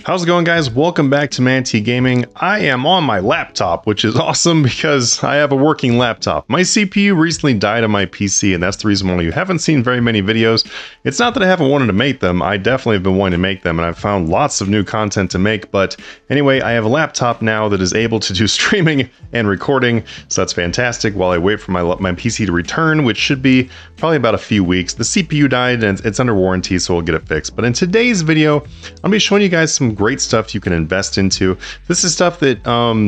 How's it going, guys? Welcome back to Manatee Gaming. I am on my laptop, which is awesome because I have a working laptop. My CPU recently died on my PC, and that's the reason why you haven't seen very many videos. It's not that I haven't wanted to make them. I definitely have been wanting to make them, and I've found lots of new content to make. But anyway, I have a laptop now that is able to do streaming and recording, so that's fantastic while I wait for my PC to return, which should be probably about a few weeks. The CPU died, and it's under warranty, so we'll get it fixed. But in today's video, I'll be showing you guys some great stuff you can invest into. This is stuff that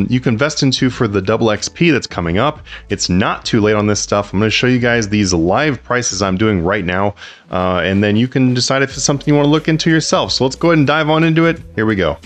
you can invest into for the double XP that's coming up. It's not too late on this stuff. I'm going to show you guys these live prices I'm doing right now, and then you can decide if it's something you want to look into yourself. So let's go ahead and dive on into it. Here we go.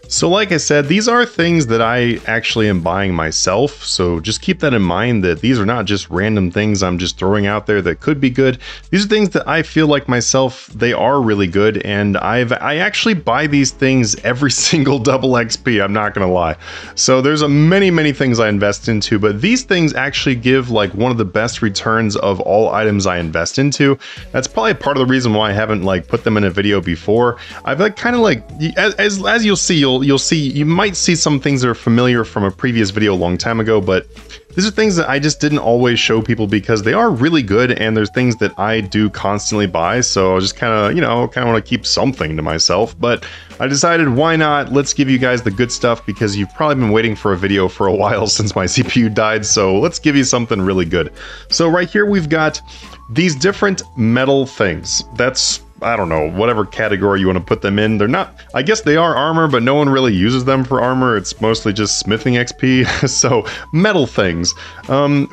So like I said, these are things that I actually am buying myself, so just keep that in mind that these are not just random things I'm just throwing out there that could be good. These are things that I feel like myself, they are really good, and I actually buy these things every single double XP, I'm not gonna lie. So there's many things I invest into, but these things actually give like one of the best returns of all items I invest into. That's probably part of the reason why I haven't like put them in a video before. I've like kind of like, as you'll see, you might see some things that are familiar from a previous video a long time ago, but these are things that I just didn't always show people because they are really good, and there's things that I do constantly buy, so I just kind of want to keep something to myself. But I decided, why not? Let's give you guys the good stuff, because you've probably been waiting for a video for a while since my CPU died, so let's give you something really good. So right here we've got these different metal things. That's, I don't know, whatever category you want to put them in. They're not, I guess they are armor, but no one really uses them for armor. It's mostly just smithing XP. So metal things.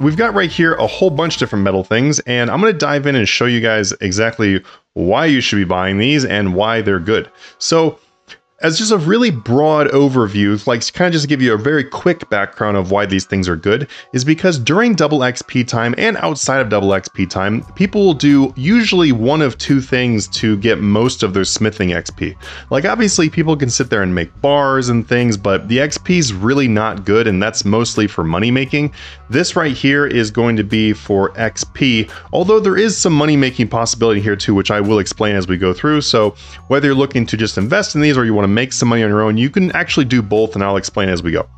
We've got right here a whole bunch of different metal things, and I'm going to dive in and show you guys exactly why you should be buying these and why they're good. So as just a really broad overview, like kind of just give you a very quick background of why these things are good, is because during double XP time and outside of double XP time, people will do usually one of two things to get most of their smithing XP. Like obviously people can sit there and make bars and things, but the XP is really not good, and that's mostly for money making. This right here is going to be for XP, although there is some money making possibility here too, which I will explain as we go through. So whether you're looking to just invest in these or you want to make some money on your own, you can actually do both, and I'll explain as we go.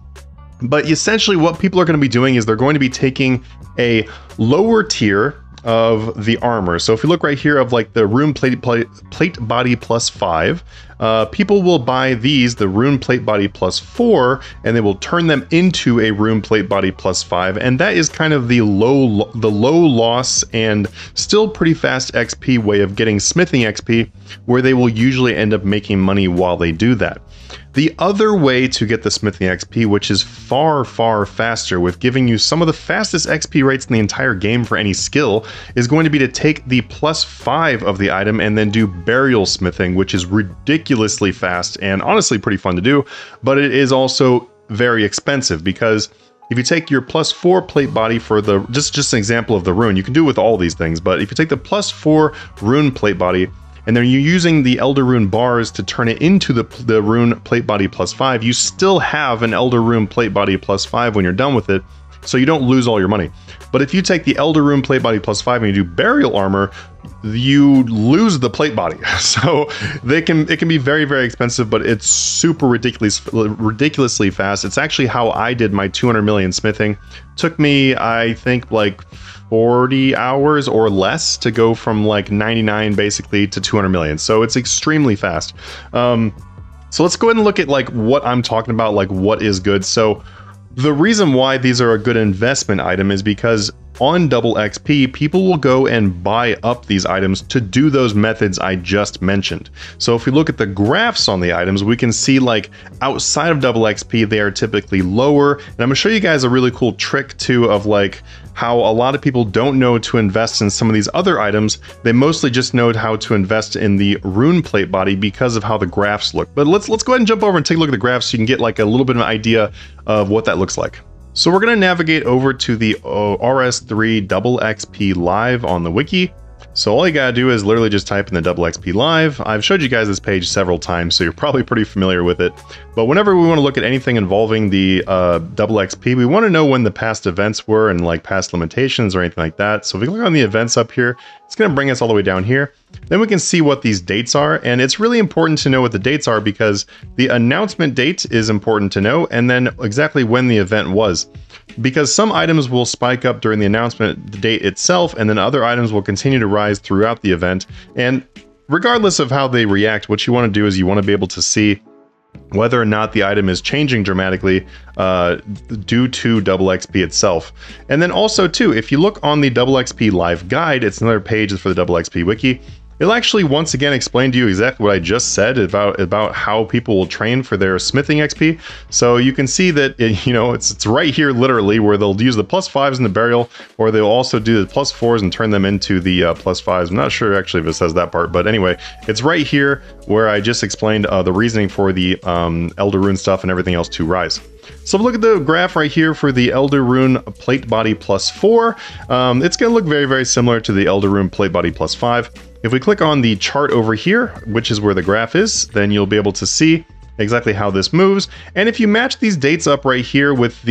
But essentially what people are going to be doing is they're going to be taking a lower tier of the armor. So if you look right here of like the rune plate body plus 5, people will buy these, the rune plate body plus 4, and they will turn them into a rune plate body plus 5, and that is kind of the low loss and still pretty fast XP way of getting smithing XP, where they will usually end up making money while they do that. The other way to get the smithing XP, which is far faster, with giving you some of the fastest XP rates in the entire game for any skill, is going to be to take the plus 5 of the item and then do burial smithing, which is ridiculously fast and honestly pretty fun to do, but it is also very expensive, because if you take your plus 4 plate body for the, just an example of the rune, you can do it with all these things, but if you take the plus 4 rune plate body, and then you're using the Elder Rune bars to turn it into the Rune Plate Body plus 5, you still have an Elder Rune Plate Body plus 5 when you're done with it, so you don't lose all your money. But if you take the Elder Rune Plate Body plus 5 and you do Burial Armor, you lose the plate body. So it can be very expensive, but it's super ridiculously fast. It's actually how I did my 200 million smithing. Took me, I think, like 40 hours or less to go from like 99 basically to 200 million. So it's extremely fast. So let's go ahead and look at like what I'm talking about, like what is good. So the reason why these are a good investment item is because on double XP, people will go and buy up these items to do those methods I just mentioned. So if we look at the graphs on the items, we can see like outside of double XP, they are typically lower. And I'm gonna show you guys a really cool trick too of like how a lot of people don't know to invest in some of these other items. They mostly just know how to invest in the rune plate body because of how the graphs look. But let's go ahead and jump over and take a look at the graphs so you can get like a little bit of an idea of what that looks like. So we're going to navigate over to the RS3 double XP live on the wiki. So all you gotta do is literally just type in the double XP live. I've showed you guys this page several times, so you're probably pretty familiar with it. But whenever we want to look at anything involving the double XP, we want to know when the past events were and like past limitations or anything like that. So if we click on the events up here, it's going to bring us all the way down here. Then we can see what these dates are, and it's really important to know what the dates are because the announcement date is important to know, and then exactly when the event was. Because some items will spike up during the announcement date itself, and then other items will continue to rise throughout the event. And regardless of how they react, what you want to do is you want to be able to see whether or not the item is changing dramatically due to double XP itself. And then also too, if you look on the double XP live guide, it's another page for the double XP wiki. It'll actually once again explain to you exactly what I just said about how people will train for their smithing XP. So you can see that it's right here literally where they'll use the +5s in the burial, or they'll also do the +4s and turn them into the +5s. I'm not sure actually if it says that part, but anyway, it's right here where I just explained the reasoning for the Elder Rune stuff and everything else to rise. So look at the graph right here for the Elder Rune Plate Body +4. It's going to look very, very similar to the Elder Rune Plate Body +5. If we click on the chart over here, which is where the graph is, then you'll be able to see exactly how this moves. And if you match these dates up right here with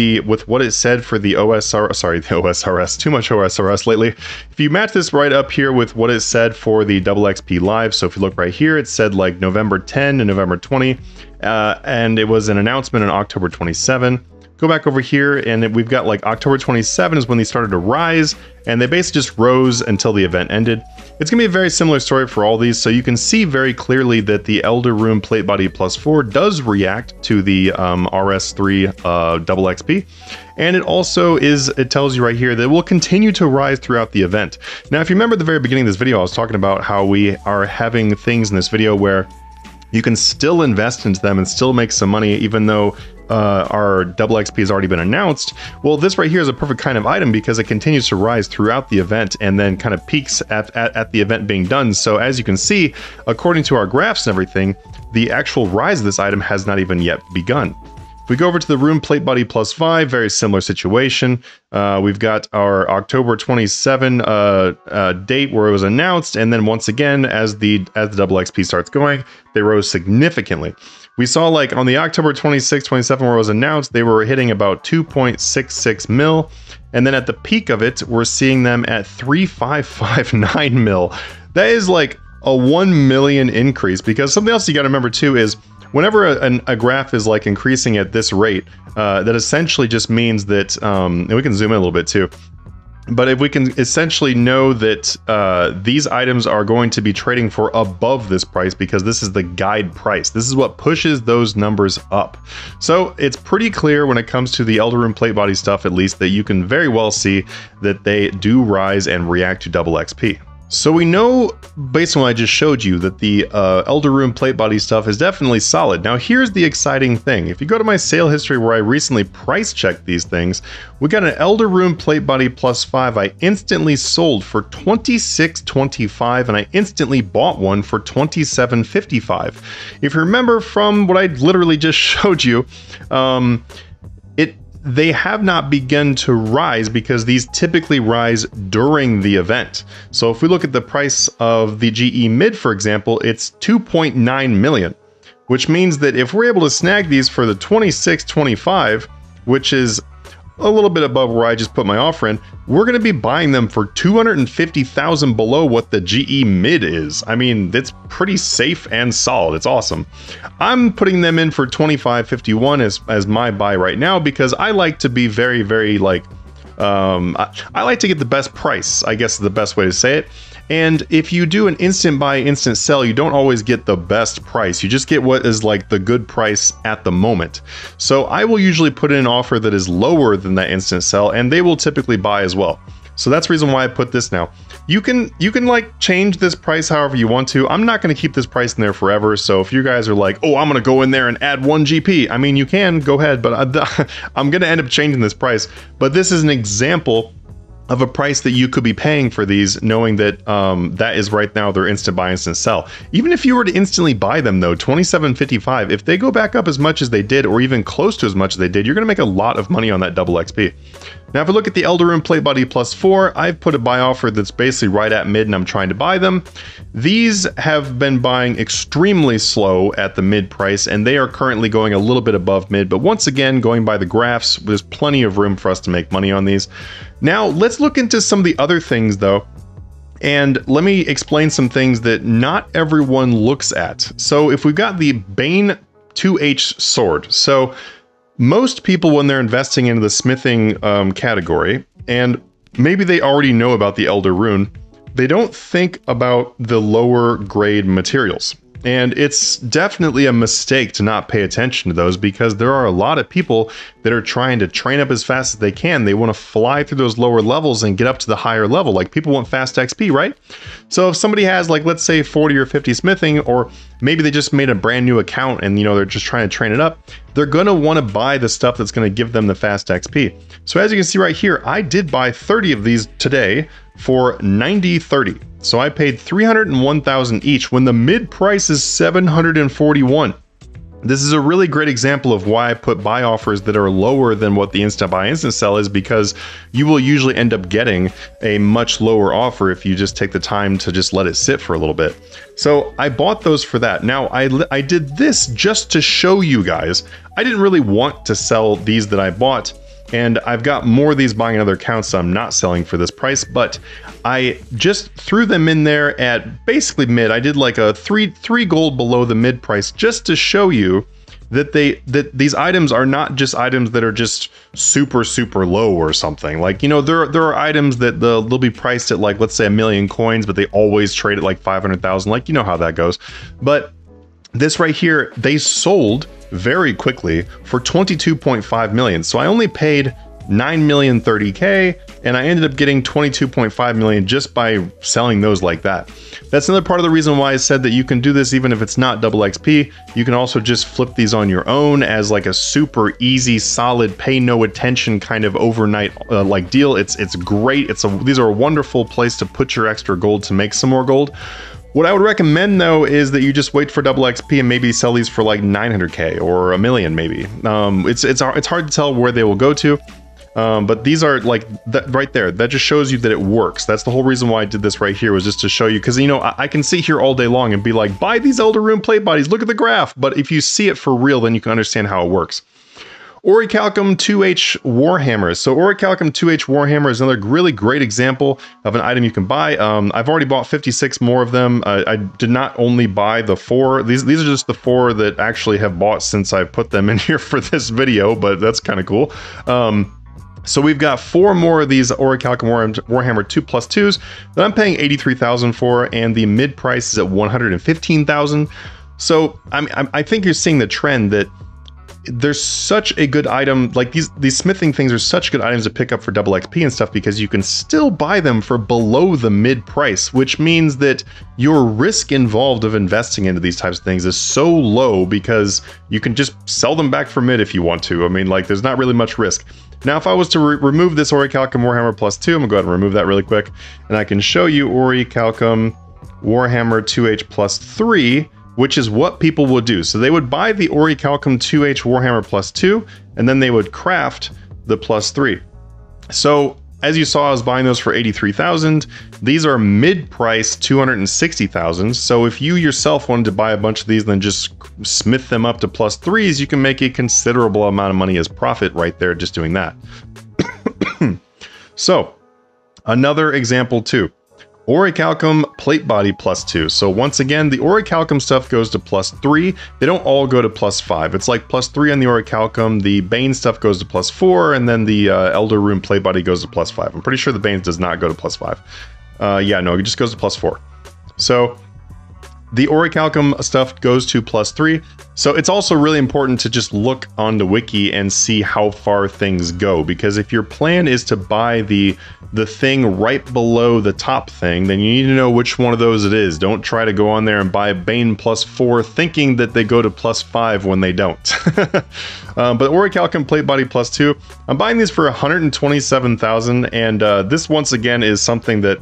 what it said for the OSRS, too much OSRS lately. If you match this right up here with what it said for the double XP live, so if you look right here, it said like November 10 and November 20, and it was an announcement on October 27. Go back over here, and we've got like October 27 is when they started to rise, and they basically just rose until the event ended. It's going to be a very similar story for all these, so you can see very clearly that the Elder Rune Plate Body +4 does react to the RS3 double XP, and it tells you right here that it will continue to rise throughout the event. Now, if you remember at the very beginning of this video, I was talking about how we are having things in this video where you can still invest into them and still make some money even though our double XP has already been announced. Well, this right here is a perfect kind of item because it continues to rise throughout the event and then kind of peaks at the event being done. So as you can see, according to our graphs and everything, the actual rise of this item has not even yet begun. If we go over to the Rune Plate Body +5, very similar situation. We've got our October 27 date where it was announced, and then once again, as the double XP starts going, they rose significantly. We saw like on the October 26, 27 where it was announced, they were hitting about 2.66 mil, and then at the peak of it, we're seeing them at 3.559 mil. That is like a 1 million increase, because something else you got to remember too is whenever a graph is like increasing at this rate, that essentially just means that, and we can zoom in a little bit too, but if we can essentially know that these items are going to be trading for above this price because this is the guide price. This is what pushes those numbers up. So it's pretty clear when it comes to the Elder Rune Plate Body stuff, at least, that you can very well see that they do rise and react to double XP. So we know, based on what I just showed you, that the Elder Rune Plate Body stuff is definitely solid. Now here's the exciting thing. If you go to my sale history where I recently price checked these things, we got an Elder Rune Plate Body +5 I instantly sold for $26.25, and I instantly bought one for $27.55. If you remember from what I literally just showed you, they have not begun to rise because these typically rise during the event. So if we look at the price of the GE mid, for example, it's 2.9 million, which means that if we're able to snag these for the 26.25, which is a little bit above where I just put my offer in, we're going to be buying them for 250,000 below what the GE mid is. I mean, that's pretty safe and solid. It's awesome. I'm putting them in for 25.51 as my buy right now because I like to be very, very like, I like to get the best price, I guess is the best way to say it. And if you do an instant buy, instant sell, you don't always get the best price. You just get what is like the good price at the moment. So I will usually put in an offer that is lower than that instant sell, and they will typically buy as well. So that's the reason why I put this now. You can like change this price however you want to. I'm not going to keep this price in there forever. So if you guys are like, oh, I'm going to go in there and add 1 GP. I mean, you can go ahead, but I'm going to end up changing this price. But this is an example of a price that you could be paying for these, knowing that that is right now their instant buy, instant sell. Even if you were to instantly buy them though, $27.55, if they go back up as much as they did, or even close to as much as they did, you're gonna make a lot of money on that double XP. Now, if we look at the Elder Rune Plate Body +4, I've put a buy offer that's basically right at mid and I'm trying to buy them. These have been buying extremely slow at the mid price and they are currently going a little bit above mid. But once again, going by the graphs, there's plenty of room for us to make money on these. Now, let's look into some of the other things though. And let me explain some things that not everyone looks at. So if we've got the Bane 2H sword. So most people, when they're investing into the smithing category, and maybe they already know about the Elder Rune, they don't think about the lower grade materials. And it's definitely a mistake to not pay attention to those because there are a lot of people that are trying to train up as fast as they can. They want to fly through those lower levels and get up to the higher level. Like people want fast XP, right? So if somebody has like, let's say 40 or 50 smithing, or maybe they just made a brand new account and they're just trying to train it up, they're going to want to buy the stuff that's going to give them the fast XP. So as you can see right here, I did buy 30 of these today for 90.30. So I paid 301,000 each when the mid price is 741. This is a really great example of why I put buy offers that are lower than what the instant buy instant sell is, because you will usually end up getting a much lower offer if you just take the time to just let it sit for a little bit. So I bought those for that. Now I did this just to show you guys. I didn't really want to sell these that I bought. And I've got more of these buying in other accounts, so I'm not selling for this price, but I just threw them in there at basically mid. I did like a three gold below the mid price just to show you that these items are not just items that are just super low or something. Like, there are items that they'll be priced at like, let's say 1 million coins, but they always trade at like 500,000. Like, you know how that goes. But this right here, they sold very quickly for 22.5 million. So I only paid 9,030,000 and I ended up getting 22.5 million just by selling those like that. That's another part of the reason why I said that you can do this even if it's not double XP. You can also just flip these on your own as like a super easy, solid, pay no attention kind of overnight like deal. It's great. These are a wonderful place to put your extra gold to make some more gold. What I would recommend though is that you just wait for double XP and maybe sell these for like 900k or 1 million maybe. It's hard to tell where they will go to, but these are like that right there. That just shows you that it works. That's the whole reason why I did this right here, was just to show you, because I can sit here all day long and be like, buy these Elder Rune plate bodies, look at the graph. But if you see it for real, then you can understand how it works. Orichalcum 2H Warhammer. So Orichalcum 2H Warhammer is another really great example of an item you can buy. I've already bought 56 more of them. I did not only buy the 4. These are just the 4 that actually have bought since I put them in here for this video, but that's kind of cool. So we've got 4 more of these Orichalcum Warhammer 2+2s that I'm paying 83,000 for, and the mid price is at 115,000. So I think you're seeing the trend that there's such a good item, like these smithing things are such good items to pick up for double XP and stuff, because you can still buy them for below the mid price, which means that your risk involved of investing into these types of things is so low because you can just sell them back for mid if you want to. I mean, like, there's not really much risk. Now, if I was to remove this Orichalcum Warhammer +2, I'm gonna go ahead and remove that really quick, and I can show you Orichalcum Warhammer 2H +3, which is what people would do. So they would buy the Orichalcum 2H Warhammer +2, and then they would craft the +3. So as you saw, I was buying those for 83,000. These are mid-price 260,000. So if you yourself wanted to buy a bunch of these, then just smith them up to +3s, you can make a considerable amount of money as profit right there just doing that. So another example too. Orichalcum plate body +2. So once again, the Orichalcum stuff goes to +3. They don't all go to +5. It's like +3 on the Orichalcum, the Bane stuff goes to +4, and then the Elder Rune plate body goes to +5. I'm pretty sure the Bane does not go to +5. Yeah, no, it just goes to +4. So the Orichalcum stuff goes to +3. So it's also really important to just look on the wiki and see how far things go, because if your plan is to buy the thing right below the top thing, then you need to know which one of those it is. Don't try to go on there and buy Bane +4 thinking that they go to +5 when they don't. But Orichalcum plate body +2, I'm buying these for 127,000, and this once again is something that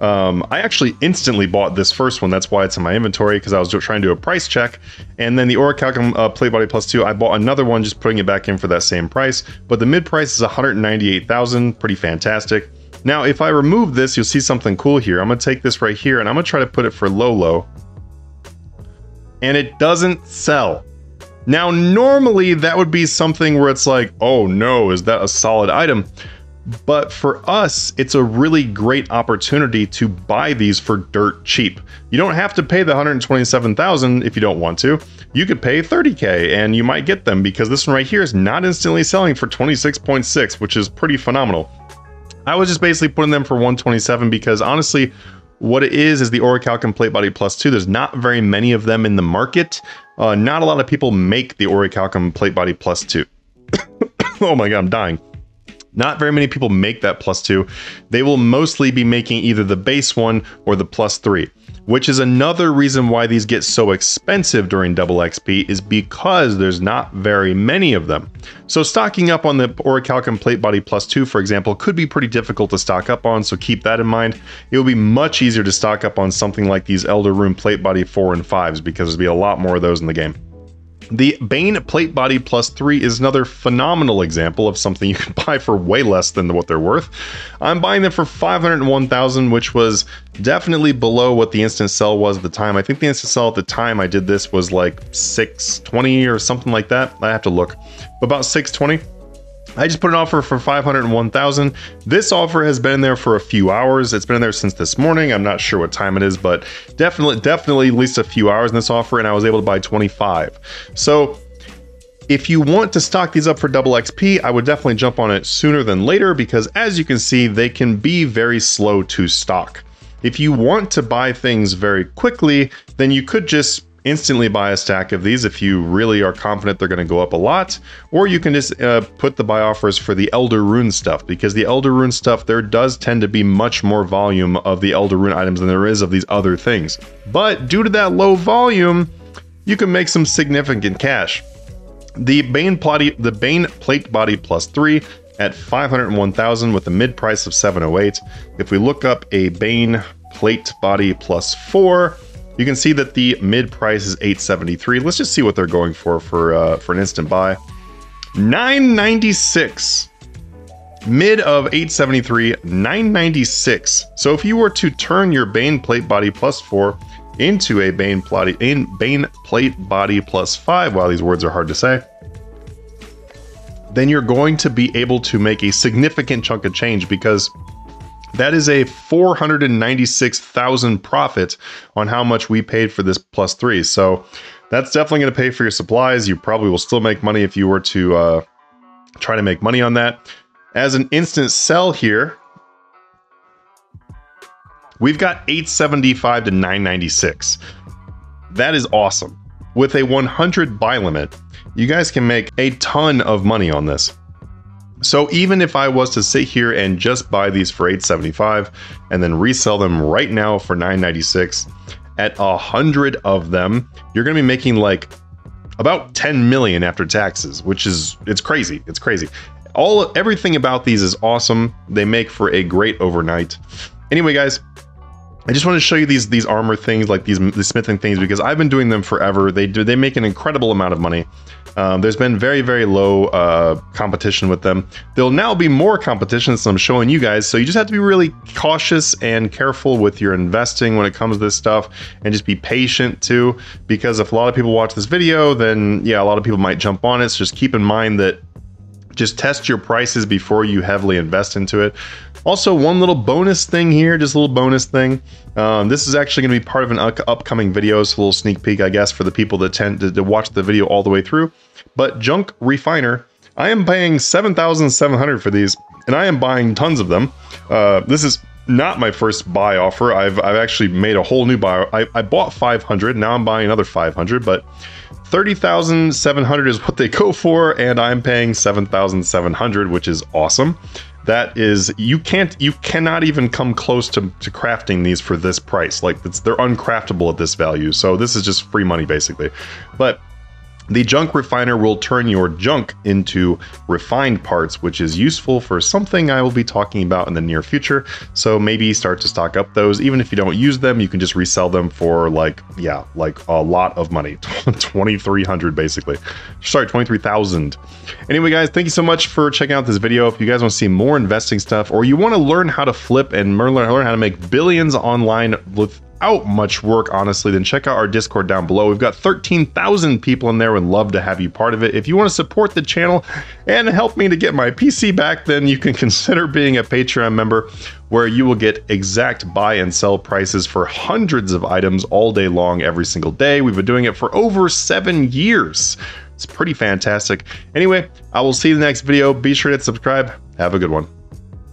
I actually instantly bought this first one. That's why it's in my inventory, because I was trying to do a price check. And then the Orichalcum Plate Body Plus 2, I bought another one, just putting it back in for that same price. But the mid price is 198,000, pretty fantastic. Now, if I remove this, you'll see something cool here. I'm gonna take this right here and I'm gonna try to put it for low. And it doesn't sell. Now, normally that would be something where it's like, oh no, is that a solid item? But for us, it's a really great opportunity to buy these for dirt cheap. You don't have to pay the 127,000 if you don't want to. You could pay 30K and you might get them, because this one right here is not instantly selling for 26.6, which is pretty phenomenal. I was just basically putting them for 127 because honestly, what it is the Orichalcum Plate Body Plus 2. There's not very many of them in the market. Not a lot of people make the Orichalcum Plate Body Plus 2. Oh my god, I'm dying. Not very many people make that Plus 2. They will mostly be making either the base one or the Plus 3, which is another reason why these get so expensive during Double XP, is because there's not very many of them. So stocking up on the Orichalcum Plate Body Plus 2, for example, could be pretty difficult to stock up on, so keep that in mind. It will be much easier to stock up on something like these Elder Rune Plate Body 4 and 5s, because there'll be a lot more of those in the game. The Bane Plate Body Plus 3 is another phenomenal example of something you can buy for way less than what they're worth. I'm buying them for 501,000, which was definitely below what the instant sell was at the time. I think the instant sell at the time I did this was like 620 or something like that. I have to look, but about 620. I just put an offer for 501,000. This offer has been in there for a few hours. It's been in there since this morning. I'm not sure what time it is, but definitely at least a few hours in this offer, and I was able to buy 25. So if you want to stock these up for Double XP, I would definitely jump on it sooner than later, because as you can see, they can be very slow to stock. If you want to buy things very quickly, then you could just instantly buy a stack of these if you really are confident they're going to go up a lot, or you can just put the buy offers for the Elder Rune stuff, because the Elder Rune stuff, there does tend to be much more volume of the Elder Rune items than there is of these other things. But due to that low volume, you can make some significant cash. The Bane Plate Body Plus 3 at 501,000 with a mid price of 708. If we look up a Bane Plate Body Plus 4, you can see that the mid price is 873. Let's just see what they're going for an instant buy. 996. Mid of 873, 996. So if you were to turn your Bane Plate Body Plus 4 into a Bane Plate Body Plus 5, wow, these words are hard to say, then you're going to be able to make a significant chunk of change, because that is a 496,000 profit on how much we paid for this Plus 3. So that's definitely going to pay for your supplies. You probably will still make money if you were to try to make money on that. As an instant sell here, we've got 875 to 996. That is awesome. With a 100 buy limit, you guys can make a ton of money on this. So even if I was to sit here and just buy these for 875 and then resell them right now for 996, at 100 of them, you're going to be making like about 10 million after taxes, which is, it's crazy. It's crazy. Everything about these is awesome. They make for a great overnight. Anyway, guys, I just want to show you these armor things, like these smithing things, because I've been doing them forever. They make an incredible amount of money. There's been very, very low competition with them. There'll now be more competition, so I'm showing you guys. So you just have to be really cautious and careful with your investing when it comes to this stuff, and just be patient too, because if a lot of people watch this video, then yeah, a lot of people might jump on it. So just keep in mind that just test your prices before you heavily invest into it. Also, one little bonus thing here, just a little bonus thing. This is actually going to be part of an upcoming video, so a little sneak peek, I guess, for the people that tend to watch the video all the way through. But Junk Refiner, I am paying 7,700 for these, and I am buying tons of them. This is not my first buy offer. I've actually made a whole new buy. I bought 500, now I'm buying another 500, but 30,700 is what they go for, and I'm paying 7,700, which is awesome. That is, you cannot even come close to crafting these for this price. Like, they're uncraftable at this value. So this is just free money basically. But The junk refiner will turn your junk into refined parts, which is useful for something I will be talking about in the near future. So maybe start to stock up those. Even if you don't use them, you can just resell them for like a lot of money. 2,300 basically. Sorry, 23,000. Anyway, guys, thank you so much for checking out this video. If you guys want to see more investing stuff, or you want to learn how to flip and learn how to make billions online without much work, honestly, then check out our Discord down below. We've got 13,000 people in there. Would love to have you part of it. If you want to support the channel and help me to get my PC back, then you can consider being a Patreon member, where you will get exact buy and sell prices for hundreds of items all day long, every single day. We've been doing it for over 7 years. It's pretty fantastic. Anyway, I will see you in the next video. Be sure to hit subscribe. Have a good one.